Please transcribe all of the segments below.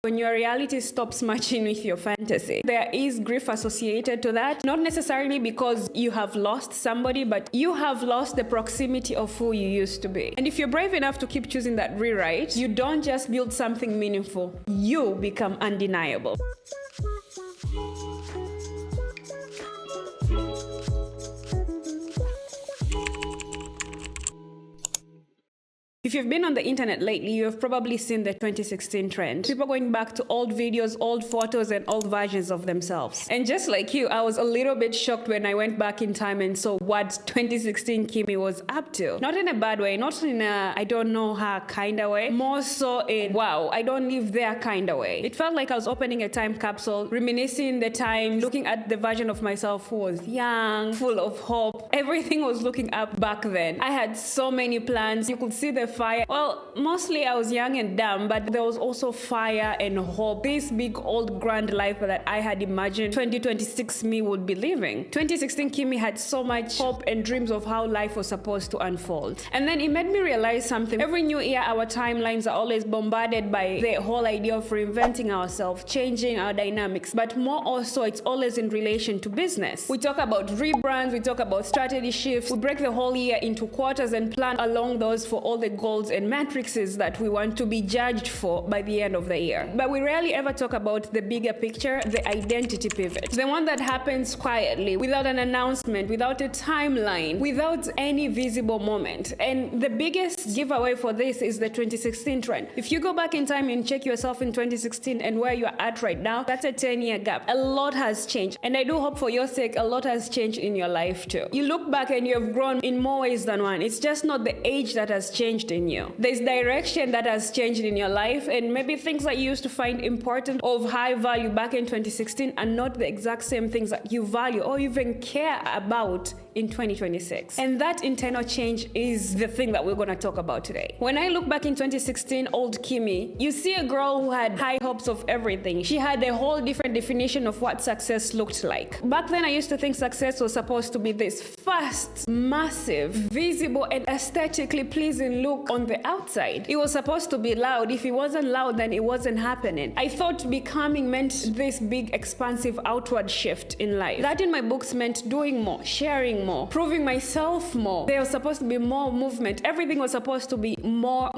When your reality stops matching with your fantasy, there is grief associated to that. Not necessarily because you have lost somebody, but you have lost the proximity of who you used to be. And if you're brave enough to keep choosing that rewrite, you don't just build something meaningful, you become undeniable. If you've been on the internet lately, you have probably seen the 2016 trend. People going back to old videos, old photos, and old versions of themselves. And just like you, I was a little bit shocked when I went back in time and saw what 2016 Kymmiee was up to. Not in a bad way, not in a I don't know her kind of way, more so in wow, I don't live there kind of way. It felt like I was opening a time capsule, reminiscing the time, looking at the version of myself who was young, full of hope. Everything was looking up back then. I had so many plans. You could see the fire. Well, mostly I was young and dumb, but there was also fire and hope. This big old grand life that I had imagined 2026 me would be living. 2016 Kymmiee had so much hope and dreams of how life was supposed to unfold. And then it made me realize something. Every new year, our timelines are always bombarded by the whole idea of reinventing ourselves, changing our dynamics, but more also it's always in relation to business. We talk about rebrands, we talk about strategy shifts, we break the whole year into quarters and plan along those for all the goals and matrices that we want to be judged for by the end of the year. But we rarely ever talk about the bigger picture, the identity pivot. The one that happens quietly, without an announcement, without a timeline, without any visible moment. And the biggest giveaway for this is the 2016 trend. If you go back in time and check yourself in 2016 and where you're at right now, that's a 10-year gap. A lot has changed. And I do hope for your sake, a lot has changed in your life too. You look back and you have grown in more ways than one. It's just not the age that has changed in you. There's direction that has changed in your life, and maybe things that you used to find important of high value back in 2016 are not the exact same things that you value or even care about in 2026. And that internal change is the thing that we're going to talk about today. When I look back in 2016, old Kymmiee, you see a girl who had high hopes of everything. She had a whole different definition of what success looked like. Back then, I used to think success was supposed to be this fast, massive, visible, and aesthetically pleasing look on the outside. It was supposed to be loud. If it wasn't loud, then it wasn't happening. I thought becoming meant this big, expansive outward shift in life. That in my books meant doing more, sharing more, proving myself more. There was supposed to be more movement. Everything was supposed to be more.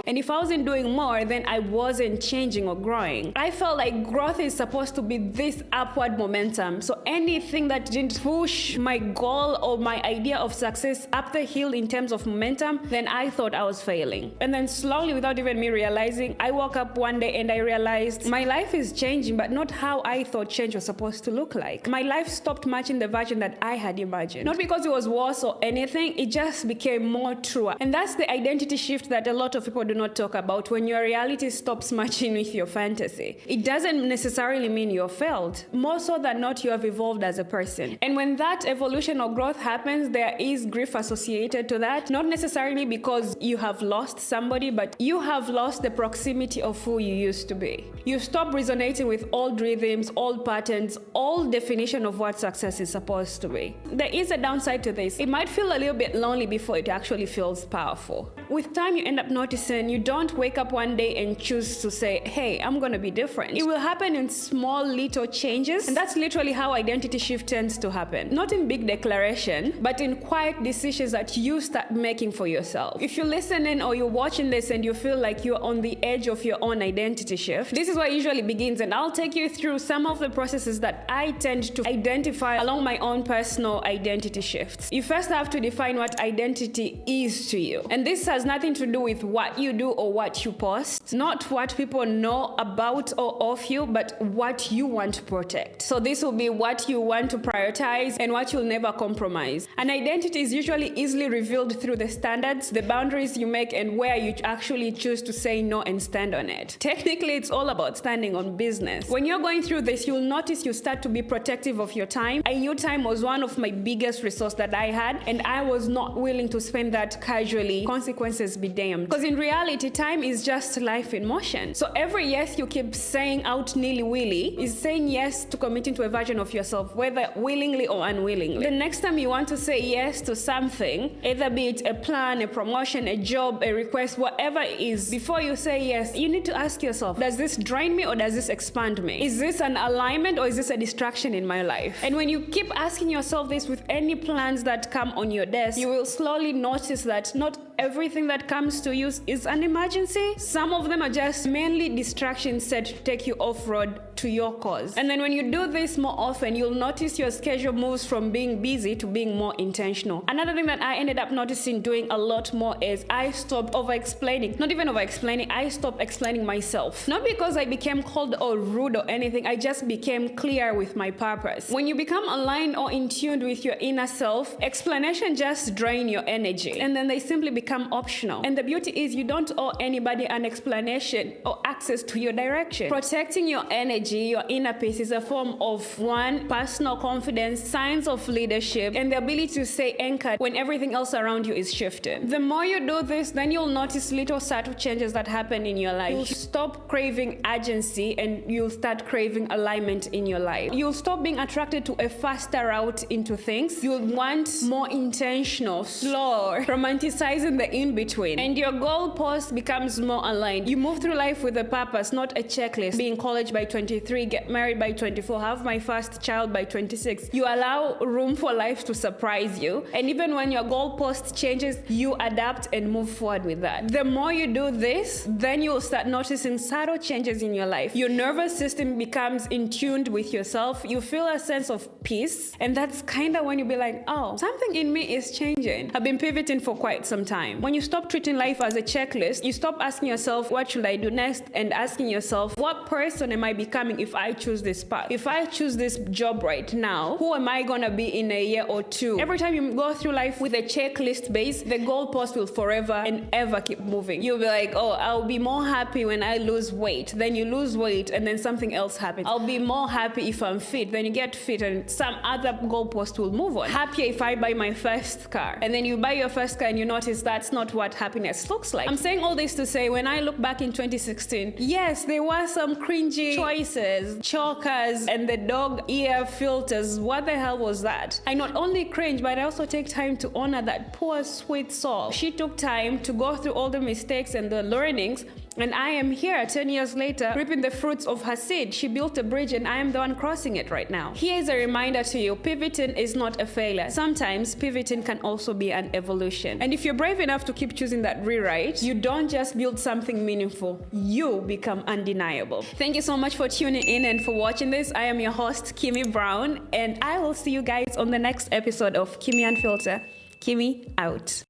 And if I wasn't doing more, then I wasn't changing or growing. I felt like growth is supposed to be this upward momentum. So anything that didn't push my goal or my idea of success up the hill in terms of momentum, then I thought I was failing. And then slowly, without even me realizing, I woke up one day and I realized my life is changing, but not how I thought change was supposed to look like. My life stopped matching the version that I had imagined. Not because it was worse or anything, it just became more true. And that's the identity shift that a lot of people do not talk about. When your reality stops matching with your fantasy, it doesn't necessarily mean you're failed. More so than not, you have evolved as a person. And when that evolution or growth happens, there is grief associated to that. Not necessarily because you have lost somebody, but you have lost the proximity of who you used to be. You stop resonating with old rhythms, old patterns, old definition of what success is supposed to be. There is a downside to this. It might feel a little bit lonely before it actually feels powerful. With time, you end up noticing you don't wake up one day and choose to say, hey, I'm gonna be different. It will happen in small little changes, and that's literally how identity shift tends to happen. Not in big declaration, but in quiet decisions that you start making for yourself. If you're listening or you're watching this and you feel like you're on the edge of your own identity shift, this is where it usually begins, and I'll take you through some of the processes that I tend to identify along my own personal identity shifts. You first have to define what identity is to you. And this has nothing to do with what you do or what you post, not what people know about or of you, but what you want to protect. So this will be what you want to prioritize and what you'll never compromise. An identity is usually easily revealed through the standards, the boundaries you make, and where you actually choose to say no and stand on it. Technically, it's all about standing on business. When you're going through this, you'll notice you start to be protective of your time. I knew time was one of my biggest resources that I had, and I was not willing to spend that casually. Consequences consequences be damned. Because in reality, time is just life in motion. So every yes you keep saying out nilly-willy is saying yes to committing to a version of yourself, whether willingly or unwillingly. The next time you want to say yes to something, either be it a plan, a promotion, a job, a request, whatever it is, before you say yes, you need to ask yourself, does this drain me or does this expand me? Is this an alignment or is this a distraction in my life? And when you keep asking yourself this with any plans that come on your desk, you will slowly notice that not everything that comes to you is an emergency. Some of them are just mainly distractions set to take you off-road to your cause. And then when you do this more often, you'll notice your schedule moves from being busy to being more intentional. Another thing that I ended up noticing doing a lot more is I stopped over-explaining. Not even over-explaining, I stopped explaining myself. Not because I became cold or rude or anything, I just became clear with my purpose. When you become aligned or in tune with your inner self, explanation just drain your energy and then they simply become optional. And the beauty is you don't owe anybody an explanation or access to your direction. Protecting your energy, your inner peace is a form of one, personal confidence, signs of leadership, and the ability to stay anchored when everything else around you is shifting. The more you do this, then you'll notice little subtle changes that happen in your life. You'll stop craving urgency and you'll start craving alignment in your life. You'll stop being attracted to a faster route into things. You'll want more intentional, slow, romanticizing the in-between. And your goalpost becomes more aligned. You move through life with a purpose, not a checklist. Be in college by 23, get married by 24, have my first child by 26. You allow room for life to surprise you. And even when your goalpost changes, you adapt and move forward with that. The more you do this, then you'll start noticing subtle changes in your life. Your nervous system becomes in tuned with yourself. You feel a sense of peace. And that's kind of when you be like, oh, something in me is changing. I've been pivoting for quite some time. When you stop treating life as a checklist, you stop asking yourself, what should I do next? And asking yourself, what person am I becoming if I choose this path? If I choose this job right now, who am I gonna be in a year or two? Every time you go through life with a checklist base, the goalpost will forever and ever keep moving. You'll be like, oh, I'll be more happy when I lose weight. Then you lose weight and then something else happens. I'll be more happy if I'm fit. Then you get fit and some other goalpost will move on. Happier if I buy my first car. And then you buy your first car and you notice that's not what happiness looks like. I'm saying all this to say, when I look back in 2016, yes, there were some cringy choices, chokers, and the dog ear filters. What the hell was that? I not only cringe, but I also take time to honor that poor, sweet soul. She took time to go through all the mistakes and the learnings, and I am here 10 years later reaping the fruits of her seed. She built a bridge and I am the one crossing it right now. Here's a reminder to you, pivoting is not a failure. Sometimes pivoting can also be an evolution. And if you're brave enough to keep choosing that rewrite, you don't just build something meaningful, you become undeniable. Thank you so much for tuning in and for watching this. I am your host, Kymmiee Brown, and I will see you guys on the next episode of Kymmiee Unfiltered. Kymmiee out.